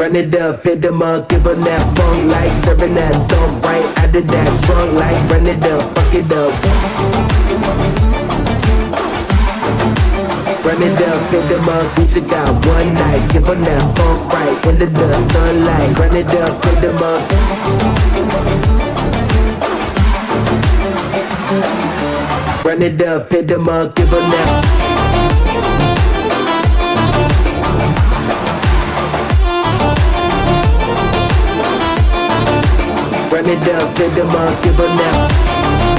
Run it up, hit them up, give them that funk like serving that dope right out of that trunk like run it up, fuck it up. Run it up, hit them up, we just got one night. Give them that funk right into the sunlight. Run it up, hit them up. Run it up, hit them up, give them that. Run it up, hit them up, give them that.